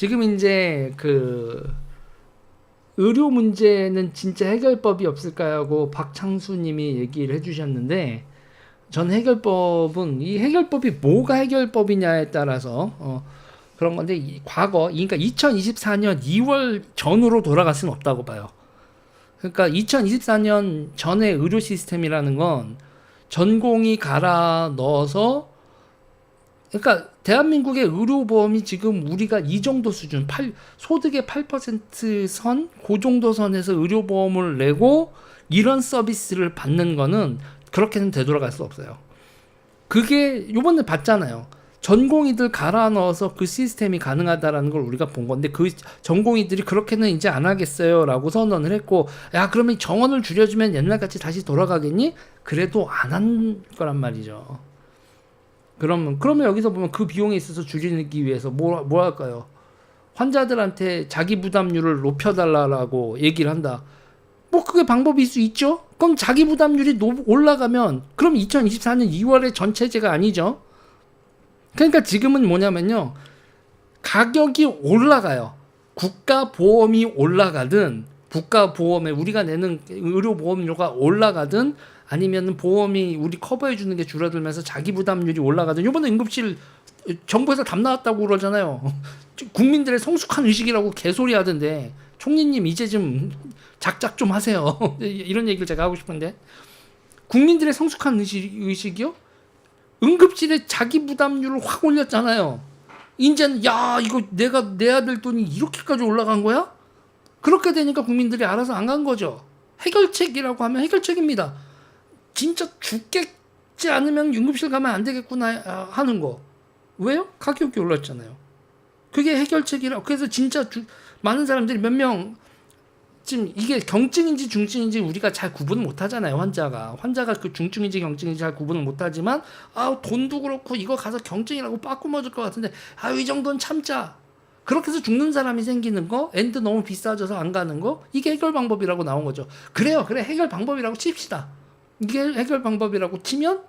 지금 이제 그 의료 문제는 진짜 해결법이 없을까요? 하고 박창수님이 얘기를 해주셨는데, 전 해결법은 이 해결법이 뭐가 해결법이냐에 따라서 그런 건데, 과거 그러니까 2024년 2월 전으로 돌아갈 수는 없다고 봐요. 그러니까 2024년 전의 의료 시스템이라는 건 전공이 갈아 넣어서, 그러니까 대한민국의 의료보험이 지금 우리가 이 정도 수준, 소득의 8% 선, 그 정도 선에서 의료보험을 내고 이런 서비스를 받는 거는 그렇게는 되돌아갈 수 없어요. 그게 요번에 봤잖아요. 전공의들 갈아 넣어서 그 시스템이 가능하다라는 걸 우리가 본 건데, 그 전공의들이 그렇게는 이제 안 하겠어요 라고 선언을 했고, 야 그러면 정원을 줄여주면 옛날같이 다시 돌아가겠니? 그래도 안 한 거란 말이죠. 그러면 여기서 보면 그 비용에 있어서 줄이기 위해서 뭐 할까요? 환자들한테 자기 부담률을 높여달라고 얘기를 한다. 뭐 그게 방법일 수 있죠? 그럼 자기 부담률이 올라가면 그럼 2024년 2월에 전체제가 아니죠? 그러니까 지금은 뭐냐면요, 가격이 올라가요. 국가보험이 올라가든, 국가보험에 우리가 내는 의료보험료가 올라가든, 아니면 보험이 우리 커버해주는 게 줄어들면서 자기 부담률이 올라가든. 이번에 응급실 정부에서 답 나왔다고 그러잖아요. 국민들의 성숙한 의식이라고 개소리 하던데, 총리님 이제 좀 작작 좀 하세요. 이런 얘기를 제가 하고 싶은데, 국민들의 성숙한 의식이요? 응급실에 자기 부담률을 확 올렸잖아요. 이제는 야 이거 내가 내야 될 돈이 이렇게까지 올라간 거야? 그렇게 되니까 국민들이 알아서 안 간 거죠. 해결책이라고 하면 해결책입니다. 진짜 죽겠지 않으면 응급실 가면 안 되겠구나 하는 거. 왜요? 가격이 올랐잖아요. 그게 해결책이라. 그래서 진짜 많은 사람들이 몇 명 지금 이게 경증인지 중증인지 우리가 잘 구분을 못 하잖아요. 환자가 그 중증인지 경증인지 잘 구분을 못 하지만, 돈도 그렇고 이거 가서 경증이라고 빠꾸 맞을 것 같은데, 이 정도는 참자. 그렇게 해서 죽는 사람이 생기는 거, 엔드 너무 비싸져서 안 가는 거, 이게 해결 방법이라고 나온 거죠. 그래 해결 방법이라고 칩시다. 이게 해결 방법이라고 치면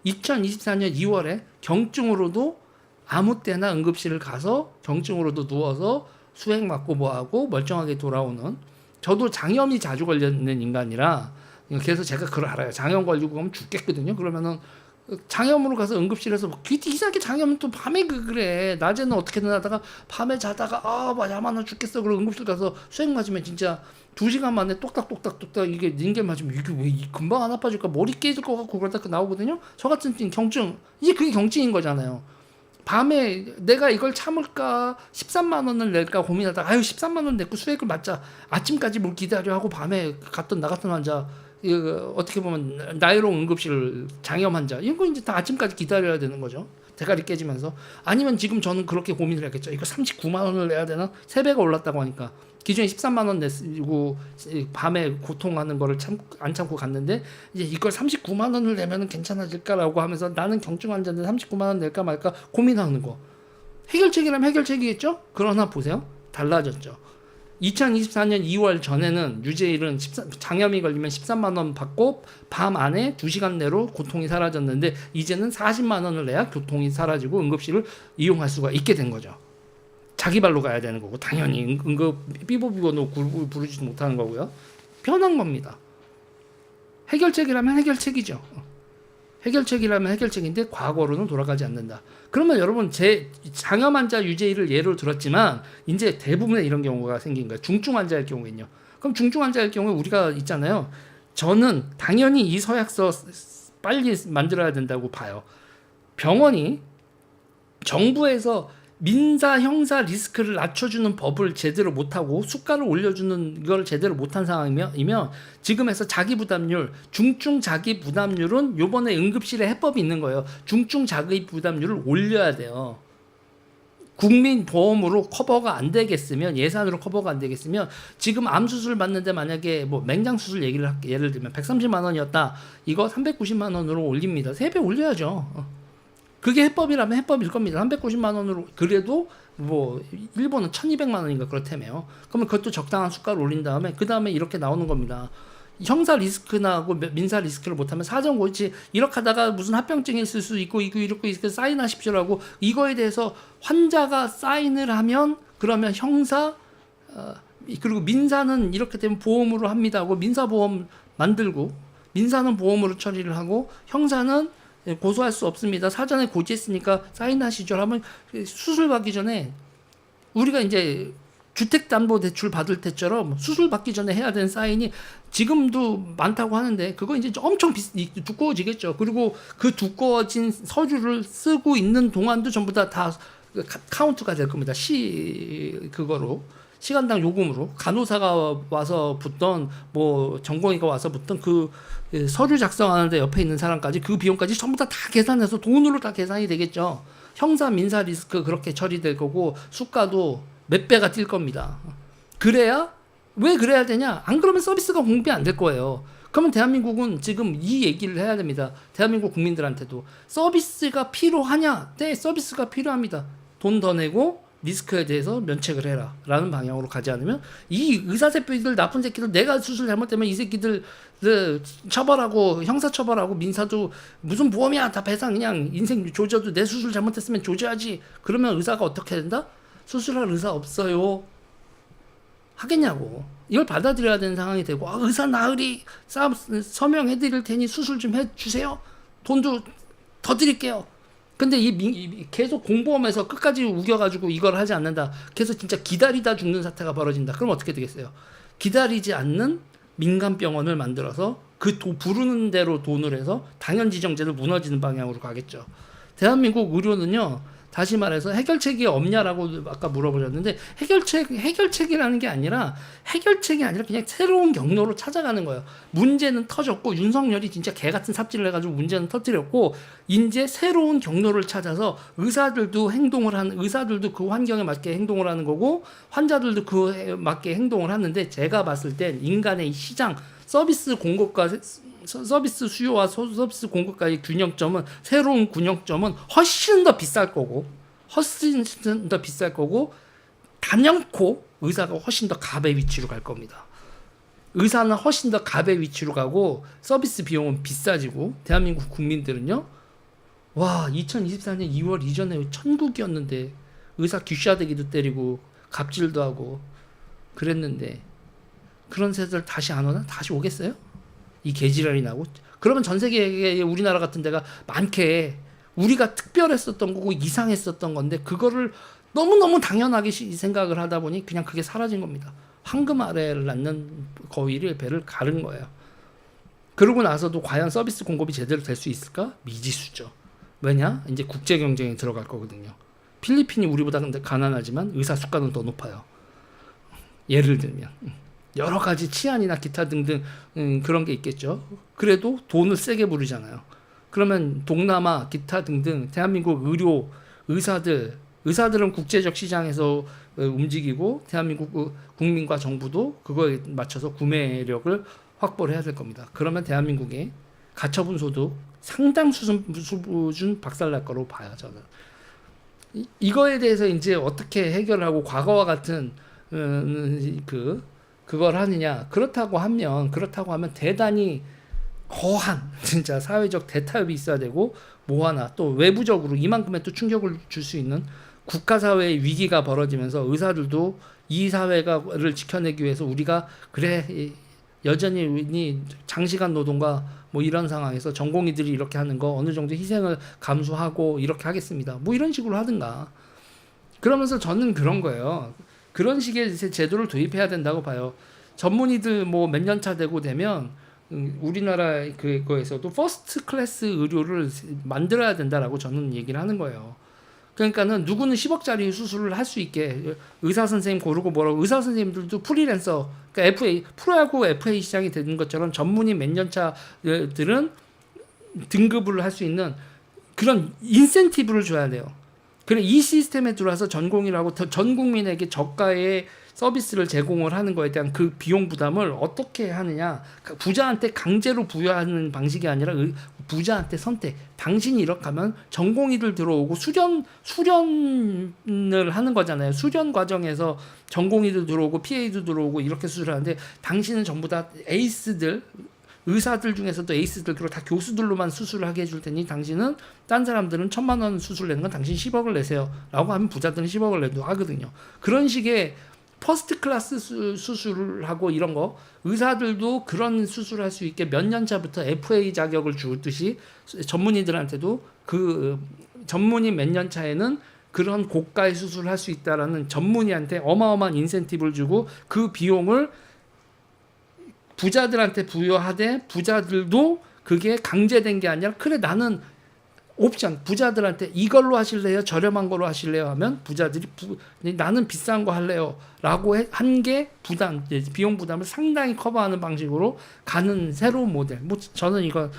2024년 2월에 경증으로도 아무 때나 응급실을 가서 경증으로도 누워서 수액 맞고 뭐하고 멀쩡하게 돌아오는, 저도 장염이 자주 걸리는 인간이라 그래서 제가 그걸 알아요. 장염 걸리고 그러면 죽겠거든요. 그러면은 장염으로 가서 응급실에서 이상하게 장염은 또 밤에 그래. 낮에는 어떻게든 하다가 밤에 자다가 야만 죽겠어. 그리고 응급실 가서 수액 맞으면 진짜 2시간 만에 똑딱똑딱똑딱 이게 닌게 맞으면 이게 왜 금방 안 아파질까, 머리 깨질 것 같고 그러다가 나오거든요. 저 같은 경증, 이게 그게 경증인 거잖아요. 밤에 내가 이걸 참을까 13만 원을 낼까 고민하다가 13만 원 냈고 수액을 맞자, 아침까지 뭘 기다려 하고 밤에 나갔던 환자, 어떻게 보면 나이로 응급실 장염 환자, 이거 이제 다 아침까지 기다려야 되는 거죠. 대가리 깨지면서. 아니면 지금 저는 그렇게 고민을 했겠죠. 이거 39만 원을 내야 되나? 3배가 올랐다고 하니까. 기존에 13만 원 내고 밤에 고통하는 거를 안 참고 갔는데, 이제 이걸 39만 원을 내면은 괜찮아질까라고 하면서 나는 경증 환자인데 39만 원 낼까 말까 고민하는 거. 해결책이라면 해결책이겠죠? 그러나 보세요. 달라졌죠. 2024년 2월 전에는 유죄일은 장염이 걸리면 13만 원 받고 밤 안에 2시간 내로 고통이 사라졌는데, 이제는 40만 원을 내야 고통이 사라지고 응급실을 이용할 수가 있게 된 거죠. 자기 발로 가야 되는 거고, 당연히 응급 삐보비고도 부르지도 못하는 거고요. 변한 겁니다. 해결책이라면 해결책이죠. 해결책이라면 해결책인데 과거로는 돌아가지 않는다. 그러면 여러분, 제 장염 환자 유죄일을 예로 들었지만 이제 대부분의 이런 경우가 생긴 거예요. 중증 환자일 경우에는요. 그럼 중증 환자일 경우에 우리가 있잖아요. 저는 당연히 이 서약서 빨리 만들어야 된다고 봐요. 병원이 정부에서 민사 형사 리스크를 낮춰주는 법을 제대로 못하고 수가를 올려주는 걸 제대로 못한 상황이면, 지금에서 자기 부담률, 중증 자기 부담률은 요번에 응급실에 해법이 있는 거예요. 중증 자기 부담률을 올려야 돼요. 국민보험으로 커버가 안 되겠으면, 예산으로 커버가 안 되겠으면, 지금 암 수술 받는데 만약에 뭐 맹장 수술 얘기를 할게. 예를 들면 130만 원이었다. 이거 390만 원으로 올립니다. 3배 올려야죠. 그게 해법이라면 해법일 겁니다. 390만 원으로. 그래도 뭐 일본은 1200만 원인가 그렇다며요. 그러면 그것도 적당한 수가를 올린 다음에 그 다음에 이렇게 나오는 겁니다. 형사 리스크나 하고 민사 리스크를 못하면 사정고지 이렇게 하다가 무슨 합병증이 있을 수 있고 이렇게 사인하십시오라고, 이거에 대해서 환자가 사인을 하면 그러면 형사 그리고 민사는 이렇게 되면 보험으로 합니다 하고 민사보험 만들고 민사는 보험으로 처리를 하고 형사는 고소할 수 없습니다. 사전에 고지했으니까 사인하시죠 하면 수술 받기 전에 우리가 이제 주택담보대출 받을 때처럼 수술 받기 전에 해야 되는 사인이 지금도 많다고 하는데 그거 이제 엄청 두꺼워지겠죠. 그리고 그 두꺼워진 서류를 쓰고 있는 동안도 전부 다 카운트가 될 겁니다. 그거로 시간당 요금으로 간호사가 와서 붙던 뭐 전공의가 와서 붙던 그 서류 작성하는데 옆에 있는 사람까지 그 비용까지 전부 다 계산해서 돈으로 다 계산이 되겠죠. 형사 민사 리스크 그렇게 처리될 거고 수가도 몇 배가 뛸 겁니다. 그래야 왜 그래야 되냐? 안 그러면 서비스가 공급이 안 될 거예요. 그러면 대한민국은 지금 이 얘기를 해야 됩니다. 대한민국 국민들한테도 서비스가 필요하냐? 네, 서비스가 필요합니다. 돈 더 내고 리스크에 대해서 면책을 해라 라는 방향으로 가지 않으면 이 의사새끼들 나쁜 새끼들 내가 수술 잘못되면 이 새끼들 처벌하고 형사 처벌하고 민사도 무슨 보험이야 다 배상 그냥 인생 조져도 내 수술 잘못했으면 조져야지 그러면 의사가 어떻게 된다? 수술할 의사 없어요 하겠냐고 이걸 받아들여야 되는 상황이 되고 의사 나으리 서명해드릴 테니 수술 좀 해주세요 돈도 더 드릴게요 근데 계속 공보험에서 끝까지 우겨가지고 이걸 하지 않는다. 계속 진짜 기다리다 죽는 사태가 벌어진다. 그럼 어떻게 되겠어요? 기다리지 않는 민간병원을 만들어서 부르는 대로 돈을 해서 당연지정제도 무너지는 방향으로 가겠죠. 대한민국 의료는요. 다시 말해서 해결책이 없냐라고 아까 물어보셨는데 해결책이라는 게 아니라 그냥 새로운 경로로 찾아가는 거예요. 문제는 터졌고 윤석열이 진짜 개 같은 삽질을 해가지고 문제는 터뜨렸고 이제 새로운 경로를 찾아서 의사들도 그 환경에 맞게 행동을 하는 거고 환자들도 그에 맞게 행동을 하는데 제가 봤을 땐 인간의 시장 서비스 수요와 서비스 공급과의 새로운 균형점은 훨씬 더 비쌀 거고 단연코 의사가 훨씬 더 갑의 위치로 갈 겁니다. 의사는 훨씬 더 갑의 위치로 가고 서비스 비용은 비싸지고 대한민국 국민들은요. 와 2024년 2월 이전에 천국이었는데 의사 귀싸대기도 때리고 갑질도 하고 그랬는데 그런 세대들 다시 안 오나? 다시 오겠어요? 이 개지랄이 나고 그러면 전 세계에 우리나라 같은 데가 많게 우리가 특별했었던 거고 이상했었던 건데 그거를 너무너무 당연하게 생각을 하다 보니 그냥 그게 사라진 겁니다. 황금 아래를 낳는 거위를 배를 가른 거예요. 그러고 나서도 과연 서비스 공급이 제대로 될 수 있을까? 미지수죠. 왜냐? 이제 국제 경쟁에 들어갈 거거든요. 필리핀이 우리보다 가난하지만 의사 수가는 더 높아요. 예를 들면 여러 가지 치안이나 기타 등등 그런 게 있겠죠. 그래도 돈을 세게 부르잖아요. 그러면 동남아 기타 등등 대한민국 의사들은 국제적 시장에서 움직이고 대한민국 국민과 정부도 그거에 맞춰서 구매력을 확보를 해야 될 겁니다. 그러면 대한민국의 가처분 소득 상당 수준 박살날 거로 봐요, 저는. 이거에 대해서 이제 어떻게 해결하고 과거와 같은 그걸 하느냐. 그렇다고 하면 대단히 거한 진짜 사회적 대타협이 있어야 되고 뭐 하나 또 외부적으로 이만큼의 또 충격을 줄 수 있는 국가 사회의 위기가 벌어지면서 의사들도 이 사회를 지켜내기 위해서 우리가 여전히 장시간 노동과 뭐 이런 상황에서 전공의들이 이렇게 하는 거 어느 정도 희생을 감수하고 이렇게 하겠습니다. 뭐 이런 식으로 하든가. 그러면서 저는 그런 거예요. 그런 식의 제도를 도입해야 된다고 봐요. 전문의들 뭐 몇 년 차 되고 되면 우리나라 그거에서도 퍼스트 클래스 의료를 만들어야 된다라고 저는 얘기를 하는 거예요. 그러니까는 누구는 10억짜리 수술을 할 수 있게 의사 선생님 고르고 뭐라고 의사 선생님들도 프리랜서 그러니까 프로야구 FA 시장이 되는 것처럼 전문의 몇 년 차들은 등급을 할 수 있는 그런 인센티브를 줘야 돼요. 그래 이 시스템에 들어와서 전공이라고 전 국민에게 저가의 서비스를 제공을 하는 거에 대한 그 비용 부담을 어떻게 하느냐. 부자한테 강제로 부여하는 방식이 아니라 부자한테 선택. 당신이 이렇게 하면 전공의들 들어오고 수련을 하는 거잖아요. 수련 과정에서 전공의들 들어오고 PA도 들어오고 이렇게 수술하는데 당신은 전부 다 에이스들 의사들 중에서도 에이스들 그리고 다 교수들로만 수술을 하게 해줄 테니 당신은 딴 사람들은 1,000만 원 수술 내는 건 당신 10억을 내세요 라고 하면 부자들은 10억을 내도 하거든요. 그런 식의 퍼스트 클래스 수술을 하고 이런 거 의사들도 그런 수술을 할 수 있게 몇 년 차부터 FA 자격을 주듯이 전문의들한테도 그 전문의 몇 년 차에는 그런 고가의 수술을 할 수 있다라는 전문의한테 어마어마한 인센티브를 주고 그 비용을 부자들한테 부여하되 부자들도 그게 강제된 게 아니라 그래 나는 옵션 부자들한테 이걸로 하실래요? 저렴한 걸로 하실래요? 하면 부자들이 나는 비싼 거 할래요 라고 한 게 부담 비용 부담을 상당히 커버하는 방식으로 가는 새로운 모델. 뭐 저는 이건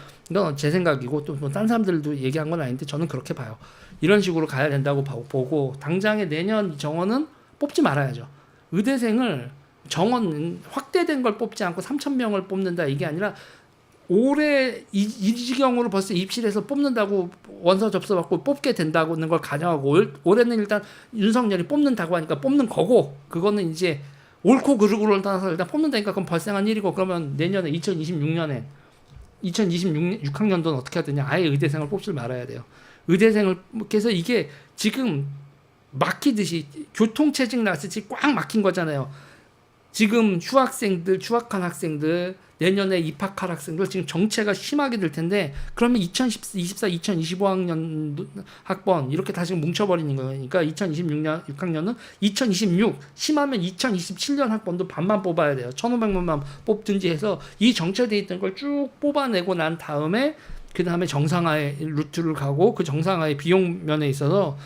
제 생각이고 또 뭐 딴 사람들도 얘기한 건 아닌데 저는 그렇게 봐요. 이런 식으로 가야 된다고 보고 당장에 내년 정원은 뽑지 말아야죠. 의대생을 정원 확대된 걸 뽑지 않고 3,000명을 뽑는다 이게 아니라 올해 이 지경으로 벌써 입실해서 뽑는다고 원서 접수받고 뽑게 된다고는 걸 가정하고 올해는 일단 윤석열이 뽑는다고 하니까 뽑는 거고 그거는 이제 옳고 그르고를 떠나서 일단 뽑는다니까 그건 발생한 일이고 그러면 내년에 2026년에 2026학년도는 어떻게 하느냐 아예 의대생을 뽑지 말아야 돼요. 의대생을 그래서 이게 지금 막히듯이 교통체증 났듯이 꽉 막힌 거잖아요. 지금 휴학한 학생들 내년에 입학할 학생들 지금 정체가 심하게 될 텐데 그러면 2024, 2025학년 학번 이렇게 다 지금 뭉쳐버리는 거니까 2026년 6학년은 2026 심하면 2027년 학번도 반만 뽑아야 돼요. 1,500명만 뽑든지 해서 이 정체돼 있던 걸 쭉 뽑아내고 난 다음에 그 다음에 정상화의 루트를 가고 그 정상화의 비용 면에 있어서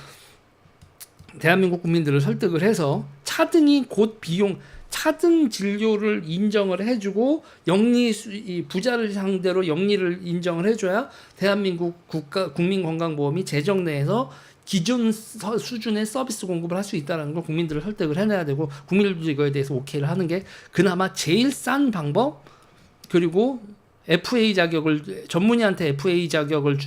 대한민국 국민들을 설득을 해서 차등이 곧 비용 차등 진료를 인정을 해주고 부자를 상대로 영리를 인정을 해줘야 대한민국 국민건강보험이 재정 내에서 기존 수준의 서비스 공급을 할 수 있다는 걸 국민들을 설득을 해내야 되고 국민들도 이거에 대해서 오케이를 하는 게 그나마 제일 싼 방법 그리고 FA 자격을 전문의한테 FA 자격을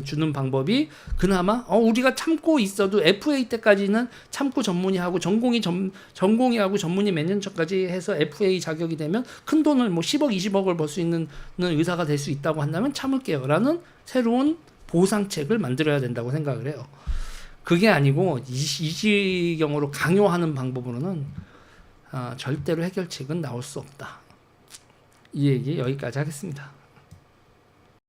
주는 방법이 그나마 우리가 참고 있어도 FA 때까지는 참고 전문의하고 전공의하고 전문의 몇 년 차까지 해서 FA 자격이 되면 큰 돈을 뭐 10억 20억을 벌 수 있는 의사가 될 수 있다고 한다면 참을게요라는 새로운 보상책을 만들어야 된다고 생각을 해요. 그게 아니고 이 지경으로 강요하는 방법으로는 절대로 해결책은 나올 수 없다. 이 얘기 여기까지 하겠습니다.